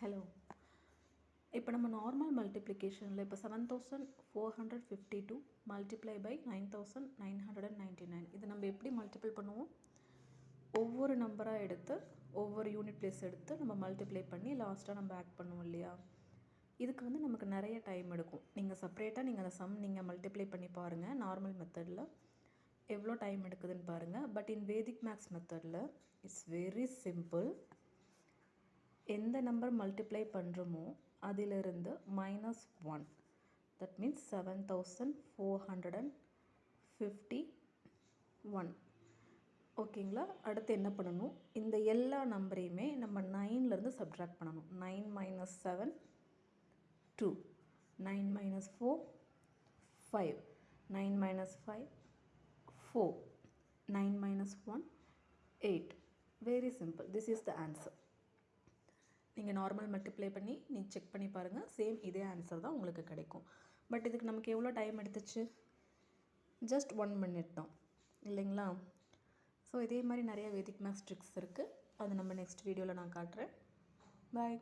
Hello. இப்போ நம்ம normal மல்டிப்ளிகேஷனில் இப்போ 7452 மல்டிப்ளை பை 9999 இது நம்ம எப்படி மல்டிபிள் பண்ணுவோம்? ஒவ்வொரு நம்பராக எடுத்து ஒவ்வொரு யூனிட் பிளேஸ் எடுத்து நம்ம மல்டிப்ளை பண்ணி லாஸ்ட்டாக நம்ம ஆட் பண்ணுவோம் இல்லையா? இதுக்கு வந்து நமக்கு நிறைய டைம் எடுக்கும். நீங்கள் செப்பரேட்டாக நீங்கள் அந்த சம் நீங்கள் மல்டிப்ளை பண்ணி பாருங்கள். நார்மல் மெத்தடில் எவ்வளோ டைம் எடுக்குதுன்னு பாருங்கள். பட் இன் வேதிக் மேக்ஸ் மெத்தடில் இட்ஸ் வெரி சிம்பிள். எந்த நம்பர் மல்டிப்ளை பண்ணுறோமோ அதிலிருந்து -1, தட் மீன்ஸ் 7451. ஓகேங்களா? அடுத்து என்ன பண்ணணும்? இந்த எல்லா நம்பரையுமே நம்ம 9லேருந்து சப்ட்ராக்ட் பண்ணணும். 9 - 7 2, 9 - 4 5, 9 - 5 4, 9 - 1 8. Very simple. This is the answer. நீங்கள் நார்மல் மல்டிப்ளை பண்ணி நீங்கள் செக் பண்ணி பாருங்கள். சேம் இதே ஆன்சர் தான் உங்களுக்கு கிடைக்கும். பட் இதுக்கு நமக்கு எவ்வளோ டைம் எடுத்துச்சு? ஜஸ்ட் 1 minute தான் இல்லைங்களா? ஸோ இதே மாதிரி நிறைய வேதிக் மேக்ஸ் ட்ரிக்ஸ் இருக்குது. அது நம்ம நெக்ஸ்ட் வீடியோவில் நான் காட்டுறேன். பாய்.